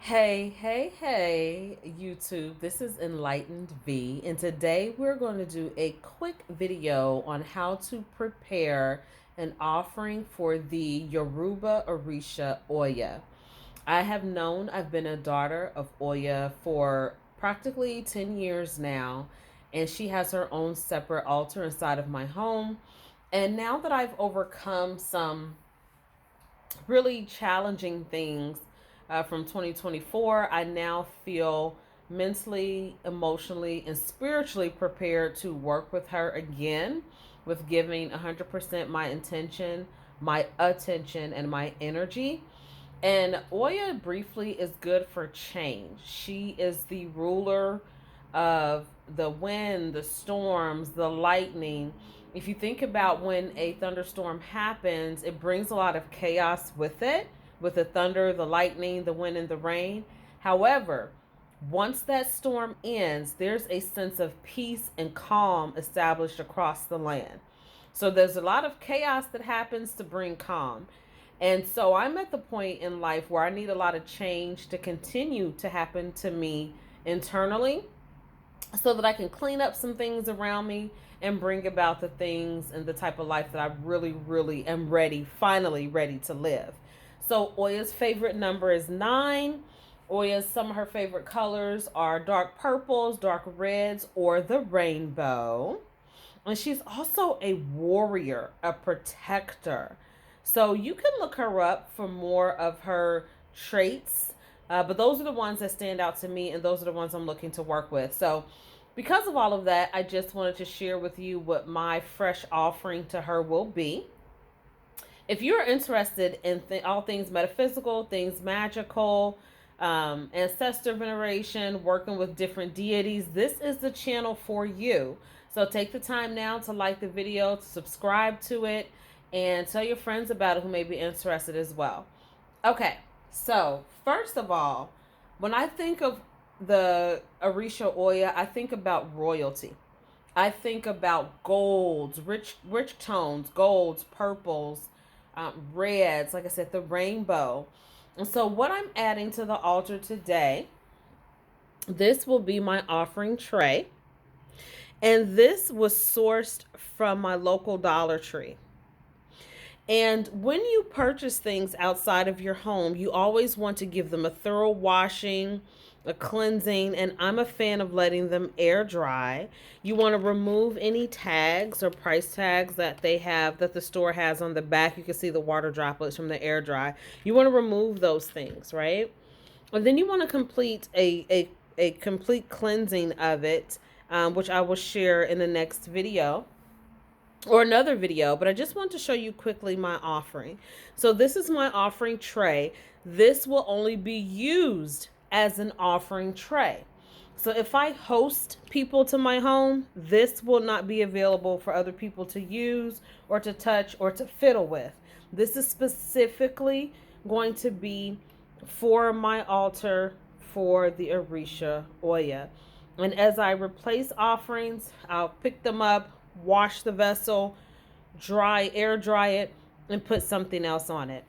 Hey, YouTube. This is Enlightened V, and today we're going to do a quick video on how to prepare an offering for the Yoruba Orisha Oya. I've been a daughter of Oya for practically 10 years now, and she has her own separate altar inside of my home. And now that I've overcome some really challenging things from 2024, I now feel mentally, emotionally, and spiritually prepared to work with her again with giving 100% my intention, my attention, and my energy. And Oya briefly is good for change. She is the ruler of the wind, the storms, the lightning. If you think about when a thunderstorm happens, it brings a lot of chaos with it, with the thunder, the lightning, the wind, and the rain. However, once that storm ends, there's a sense of peace and calm established across the land. So there's a lot of chaos that happens to bring calm. And so I'm at the point in life where I need a lot of change to continue to happen to me internally so that I can clean up some things around me and bring about the things and the type of life that I really am ready, finally ready to live. So Oya's favorite number is 9. Some of her favorite colors are dark purples, dark reds, or the rainbow. And she's also a warrior, a protector. So you can look her up for more of her traits. But those are the ones that stand out to me, and those are the ones I'm looking to work with. So because of all of that, I just wanted to share with you what my fresh offering to her will be. If you're interested in all things metaphysical, things magical, ancestor veneration, working with different deities, this is the channel for you. So take the time now to like the video, to subscribe to it, and tell your friends about it who may be interested as well. Okay, so first of all, when I think of the Orisha Oya, I think about royalty. I think about golds, rich tones, golds, purples, reds, like I said, the rainbow. And so what I'm adding to the altar today, this will be my offering tray. And this was sourced from my local Dollar Tree. And when you purchase things outside of your home, you always want to give them a thorough washing, a cleansing, and I'm a fan of letting them air dry. You want to remove any tags or price tags that they have, that the store has on the back. You can see the water droplets from the air dry. You want to remove those things, right? And then you want to complete a complete cleansing of it, which I will share in the next video or another video, but I just want to show you quickly my offering. So this is my offering tray. This will only be used as an offering tray. So if I host people to my home, this will not be available for other people to use or to touch or to fiddle with. This is specifically going to be for my altar for the Orisha Oya. And as I replace offerings, I'll pick them up, wash the vessel, air dry it, and put something else on it.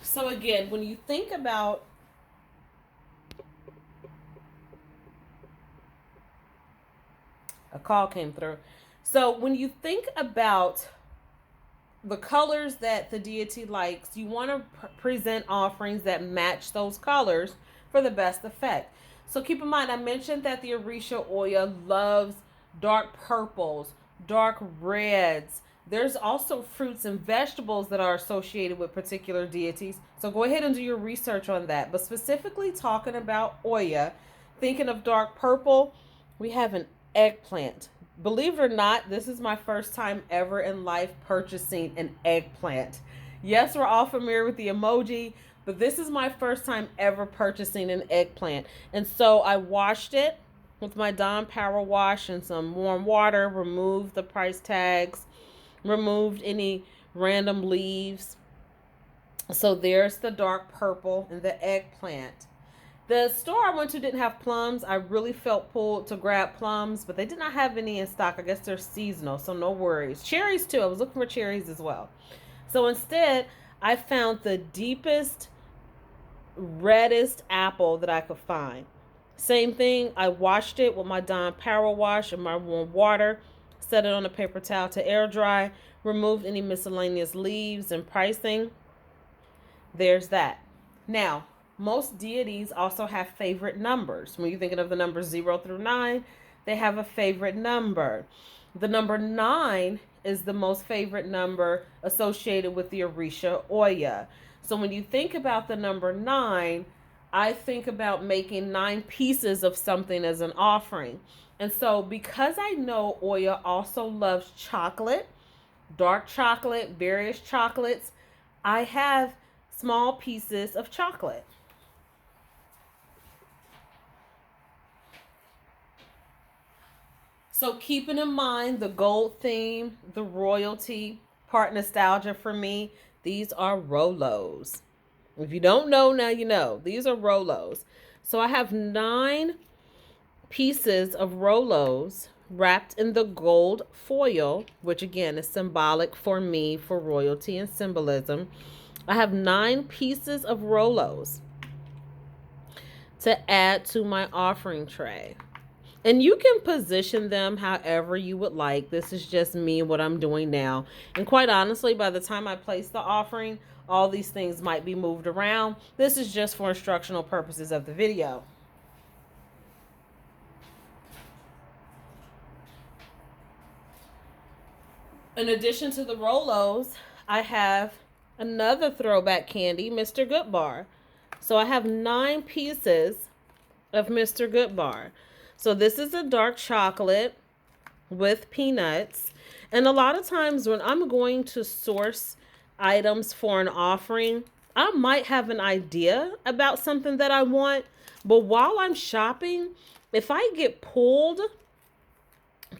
So again, when you think about a call came through. So when you think about the colors that the deity likes, you want to present offerings that match those colors for the best effect. So keep in mind, I mentioned that the Orisha Oya loves dark purples, dark reds. There's also fruits and vegetables that are associated with particular deities. So go ahead and do your research on that. But specifically talking about Oya, thinking of dark purple, we have an eggplant. Believe it or not, this is my first time ever in life purchasing an eggplant. Yes, we're all familiar with the emoji, but this is my first time ever purchasing an eggplant. And so I washed it with my Dawn Power Wash and some warm water, removed the price tags, removed any random leaves. So there's the dark purple and the eggplant. The store I went to didn't have plums. I really felt pulled to grab plums, but they did not have any in stock. I guess they're seasonal, so no worries. Cherries too. I was looking for cherries as well. So instead, I found the deepest, reddest apple that I could find. Same thing, I washed it with my Dawn Power Wash and my warm water, set it on a paper towel to air dry, removed any miscellaneous leaves and pricing. There's that. Now, most deities also have favorite numbers. When you're thinking of the numbers 0 through 9, they have a favorite number. The number 9 is the most favorite number associated with the Orisha Oya. So when you think about the number 9, I think about making 9 pieces of something as an offering. And so because I know Oya also loves chocolate, dark chocolate, various chocolates, I have small pieces of chocolate. So keeping in mind the gold theme, the royalty, part nostalgia for me, these are Rolos. If you don't know, now you know. These are Rolos. So I have 9 pieces of Rolos wrapped in the gold foil, which again is symbolic for me for royalty and symbolism. I have 9 pieces of Rolos to add to my offering tray. And you can position them however you would like. This is just me, what I'm doing now. And quite honestly, by the time I place the offering, all these things might be moved around. This is just for instructional purposes of the video. In addition to the Rolos, I have another throwback candy, Mr. Goodbar. So I have 9 pieces of Mr. Goodbar. So this is a dark chocolate with peanuts. And a lot of times when I'm going to source items for an offering, I might have an idea about something that I want. But while I'm shopping, if I get pulled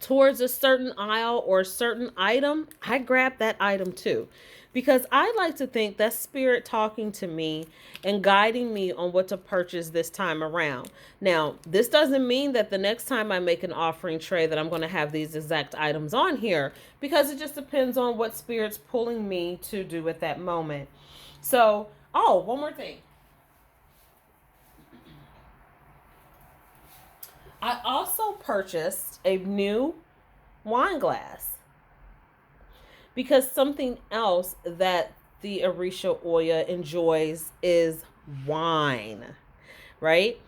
towards a certain aisle or a certain item, I grab that item too. Because I like to think that's spirit talking to me and guiding me on what to purchase this time around. Now, this doesn't mean that the next time I make an offering tray that I'm going to have these exact items on here, because it just depends on what spirit's pulling me to do at that moment. So, oh, one more thing. I also purchased a new wine glass. Because something else that the Orisha Oya enjoys is wine, right?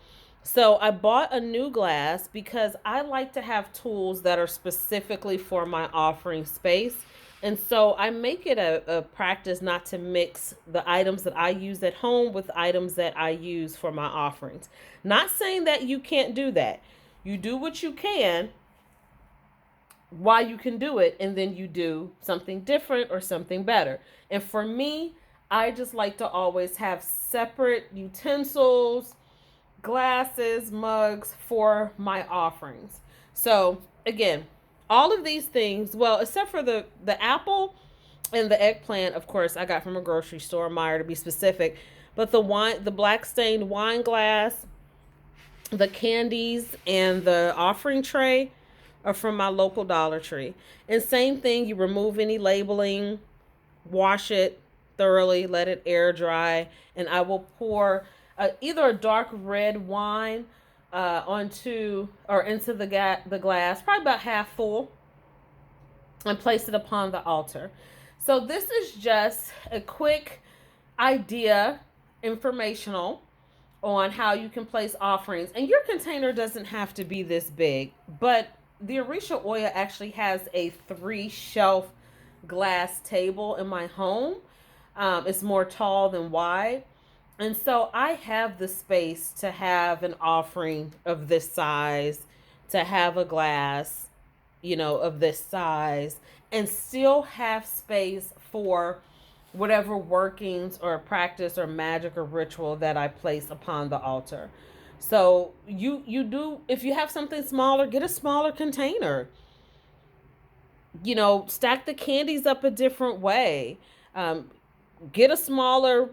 So I bought a new glass because I like to have tools that are specifically for my offering space. And so I make it a practice not to mix the items that I use at home with items that I use for my offerings. Not saying that you can't do that. You do what you can, why you can do it, and then you do something different or something better. And for me, I just like to always have separate utensils, glasses, mugs for my offerings. So again, all of these things, well, except for the apple and the eggplant, of course, I got from a grocery store, Meyer to be specific. But the black stained wine glass, the candies, and the offering tray are from my local Dollar Tree. And same thing, you remove any labeling, wash it thoroughly, let it air dry, and I will pour either a dark red wine onto or into the glass, probably about half full, and place it upon the altar. So this is just a quick idea, informational, on how you can place offerings. And your container doesn't have to be this big, but the Orisha Oya actually has a 3-shelf glass table in my home. It's more tall than wide. And so I have the space to have an offering of this size, to have a glass, of this size, and still have space for whatever workings or practice or magic or ritual that I place upon the altar. So you do, if you have something smaller, get a smaller container. Stack the candies up a different way. Get a smaller,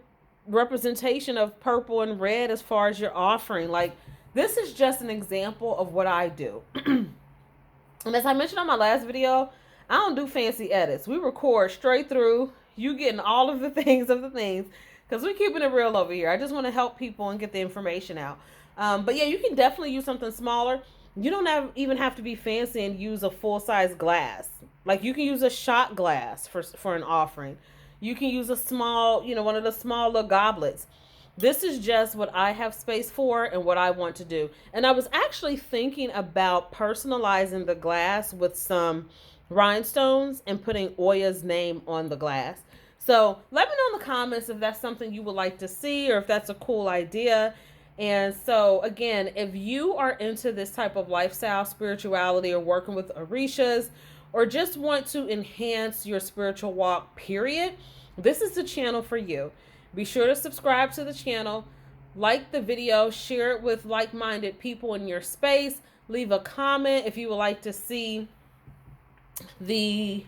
representation of purple and red as far as your offering. Like, this is just an example of what I do. And as I mentioned on my last video, I don't do fancy edits. We record straight through. You getting all of the things because we're keeping it real over here. I just want to help people and get the information out. But yeah, you can definitely use something smaller. You don't even have to be fancy and use a full-size glass. Like, you can use a shot glass for an offering. You can use a small, one of the small little goblets. This is just what I have space for and what I want to do. And I was actually thinking about personalizing the glass with some rhinestones and putting Oya's name on the glass. So let me know in the comments if that's something you would like to see or if that's a cool idea. And so again, if you are into this type of lifestyle, spirituality, or working with Orishas, or just want to enhance your spiritual walk, period, this is the channel for you. Be sure to subscribe to the channel, like the video, share it with like-minded people in your space, leave a comment if you would like to see the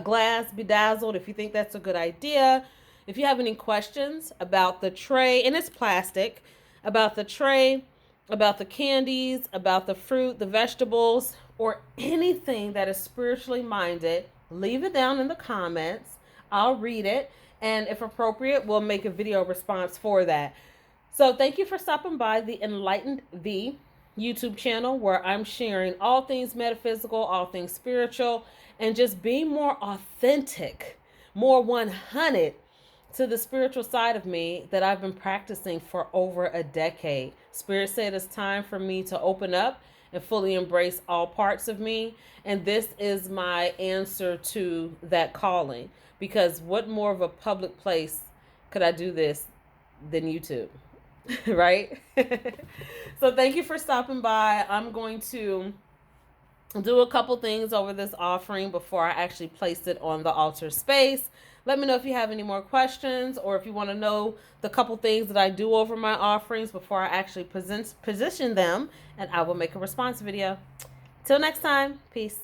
glass bedazzled, if you think that's a good idea. If you have any questions about the tray, and it's plastic, about the tray, about the candies, about the fruit, the vegetables, or anything that is spiritually minded, leave it down in the comments. I'll read it. And if appropriate, we'll make a video response for that. So thank you for stopping by the Enlightened V YouTube channel, where I'm sharing all things metaphysical, all things spiritual, and just being more authentic, more 100 to the spiritual side of me that I've been practicing for over a decade. Spirit said it's time for me to open up and fully embrace all parts of me. And this is my answer to that calling. Because what more of a public place could I do this than YouTube, right? So thank you for stopping by. I'm going to do a couple things over this offering before I actually place it on the altar space. Let me know if you have any more questions, or if you want to know the couple things that I do over my offerings before I actually position them, and I will make a response video. Till next time, peace.